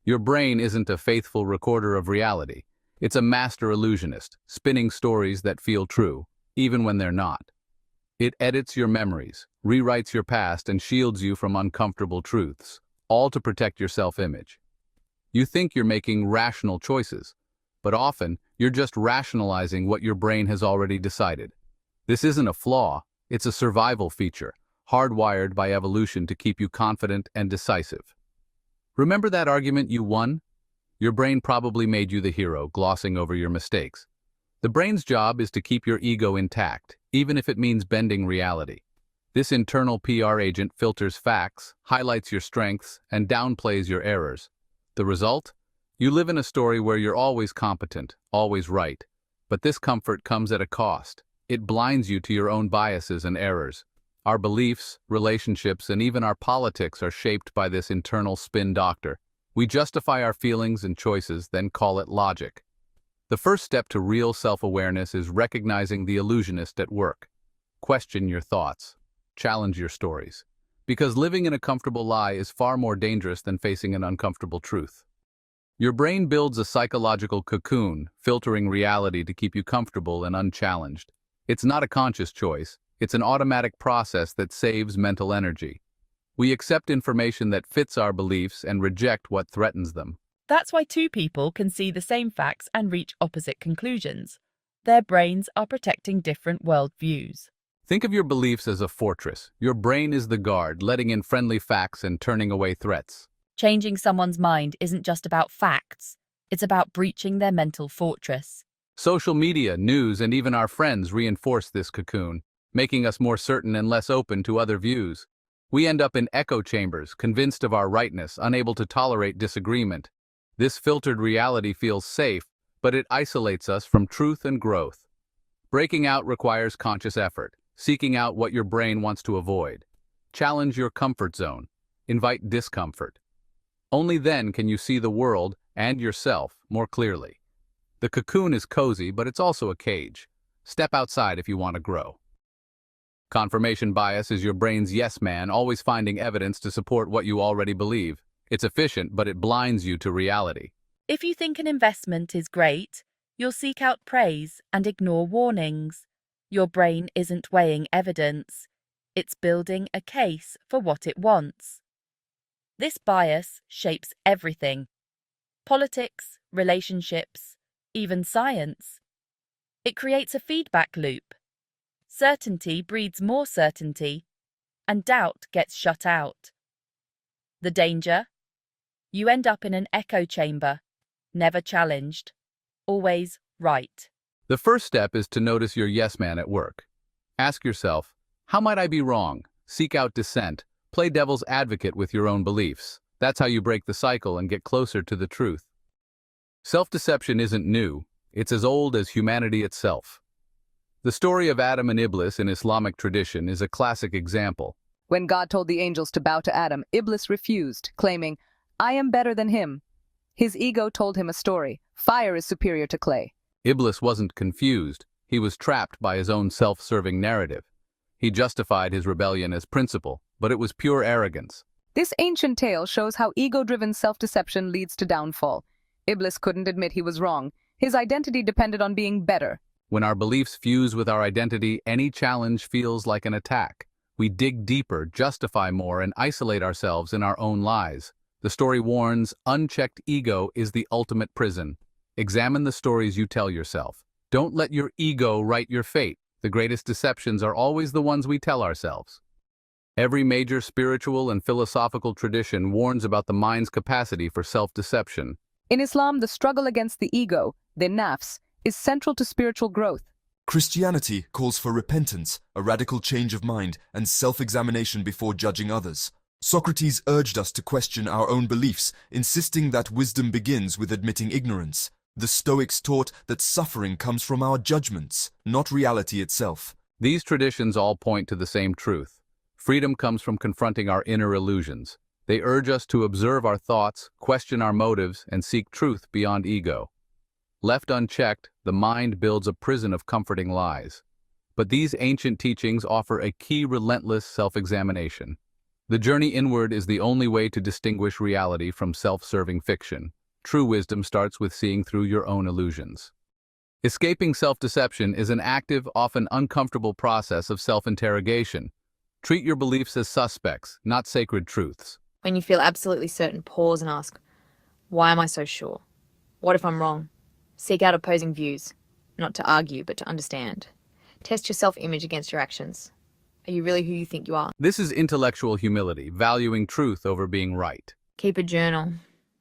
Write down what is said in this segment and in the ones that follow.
Your brain isn't a faithful recorder of reality. It's a master illusionist, spinning stories that feel true, even when they're not. It edits your memories, rewrites your past, and shields you from uncomfortable truths, all to protect your self-image. You think you're making rational choices, but often you're just rationalizing what your brain has already decided. This isn't a flaw, it's a survival feature, hardwired by evolution to keep you confident and decisive. Remember that argument you won? Your brain probably made you the hero, glossing over your mistakes. The brain's job is to keep your ego intact, even if it means bending reality. This internal PR agent filters facts, highlights your strengths, and downplays your errors. The result? You live in a story where you're always competent, always right. But this comfort comes at a cost. It blinds you to your own biases and errors. Our beliefs, relationships, and even our politics are shaped by this internal spin doctor. We justify our feelings and choices, then call it logic. The first step to real self-awareness is recognizing the illusionist at work. Question your thoughts. Challenge your stories. Because living in a comfortable lie is far more dangerous than facing an uncomfortable truth. Your brain builds a psychological cocoon, filtering reality to keep you comfortable and unchallenged. It's not a conscious choice. It's an automatic process that saves mental energy. We accept information that fits our beliefs and reject what threatens them. That's why two people can see the same facts and reach opposite conclusions. Their brains are protecting different worldviews. Think of your beliefs as a fortress. Your brain is the guard, letting in friendly facts and turning away threats. Changing someone's mind isn't just about facts. It's about breaching their mental fortress. Social media, news, and even our friends reinforce this cocoon, making us more certain and less open to other views. We end up in echo chambers, convinced of our rightness, unable to tolerate disagreement. This filtered reality feels safe, but it isolates us from truth and growth. Breaking out requires conscious effort, seeking out what your brain wants to avoid. Challenge your comfort zone. Invite discomfort. Only then can you see the world and yourself more clearly. The cocoon is cozy, but it's also a cage. Step outside if you want to grow. Confirmation bias is your brain's yes man, always finding evidence to support what you already believe. It's efficient, but it blinds you to reality. If you think an investment is great, you'll seek out praise and ignore warnings. Your brain isn't weighing evidence. It's building a case for what it wants. This bias shapes everything: politics, relationships, even science. It creates a feedback loop. Certainty breeds more certainty, and doubt gets shut out. The danger? You end up in an echo chamber, never challenged, always right. The first step is to notice your yes man at work. Ask yourself, how might I be wrong? Seek out dissent. Play devil's advocate with your own beliefs. That's how you break the cycle and get closer to the truth. Self-deception isn't new. It's as old as humanity itself. The story of Adam and Iblis in Islamic tradition is a classic example. When God told the angels to bow to Adam, Iblis refused, claiming, "I am better than him." His ego told him a story. Fire is superior to clay. Iblis wasn't confused. He was trapped by his own self-serving narrative. He justified his rebellion as principle, but it was pure arrogance. This ancient tale shows how ego-driven self-deception leads to downfall. Iblis couldn't admit he was wrong. His identity depended on being better. When our beliefs fuse with our identity, any challenge feels like an attack. We dig deeper, justify more, and isolate ourselves in our own lies. The story warns, unchecked ego is the ultimate prison. Examine the stories you tell yourself. Don't let your ego write your fate. The greatest deceptions are always the ones we tell ourselves. Every major spiritual and philosophical tradition warns about the mind's capacity for self-deception. In Islam, the struggle against the ego, the nafs, is central to spiritual growth. Christianity calls for repentance, a radical change of mind, and self-examination before judging others. Socrates urged us to question our own beliefs, insisting that wisdom begins with admitting ignorance. The Stoics taught that suffering comes from our judgments, not reality itself. These traditions all point to the same truth. Freedom comes from confronting our inner illusions. They urge us to observe our thoughts, question our motives, and seek truth beyond ego. Left unchecked, the mind builds a prison of comforting lies. But these ancient teachings offer a key relentless self-examination. The journey inward is the only way to distinguish reality from self-serving fiction. True wisdom starts with seeing through your own illusions. Escaping self-deception is an active, often uncomfortable process of self-interrogation. Treat your beliefs as suspects, not sacred truths. When you feel absolutely certain, pause and ask, why am I so sure? What if I'm wrong? Seek out opposing views, not to argue, but to understand. Test your self-image against your actions. Are you really who you think you are? This is intellectual humility, valuing truth over being right. Keep a journal.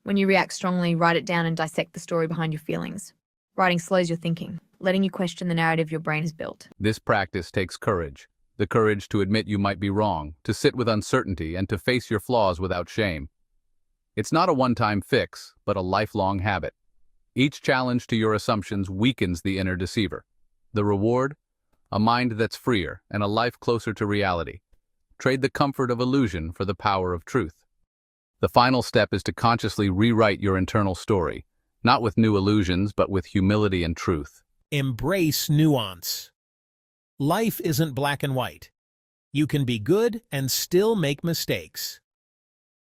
When you react strongly, write it down and dissect the story behind your feelings. Writing slows your thinking, letting you question the narrative your brain has built. This practice takes courage. The courage to admit you might be wrong, to sit with uncertainty, and to face your flaws without shame. It's not a one-time fix, but a lifelong habit. Each challenge to your assumptions weakens the inner deceiver. The reward? A mind that's freer and a life closer to reality. Trade the comfort of illusion for the power of truth. The final step is to consciously rewrite your internal story, not with new illusions, but with humility and truth. Embrace nuance. Life isn't black and white. You can be good and still make mistakes.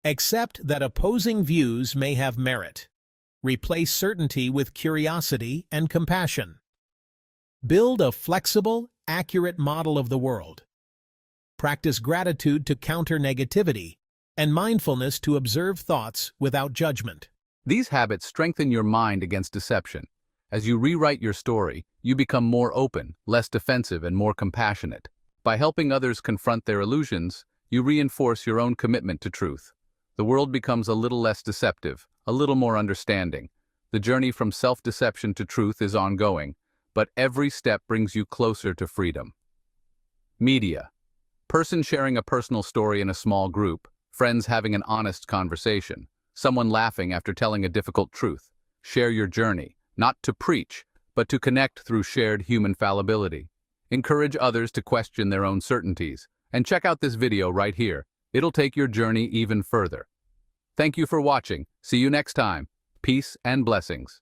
Accept that opposing views may have merit. Replace certainty with curiosity and compassion. Build a flexible, accurate model of the world. Practice gratitude to counter negativity and mindfulness to observe thoughts without judgment. These habits strengthen your mind against deception. As you rewrite your story, you become more open, less defensive, and more compassionate. By helping others confront their illusions, you reinforce your own commitment to truth. The world becomes a little less deceptive, a little more understanding. The journey from self-deception to truth is ongoing, but every step brings you closer to freedom. Media. Person sharing a personal story in a small group, friends having an honest conversation, someone laughing after telling a difficult truth. Share your journey, not to preach, but to connect through shared human fallibility. Encourage others to question their own certainties, and check out this video right here. It'll take your journey even further. Thank you for watching. See you next time. Peace and blessings.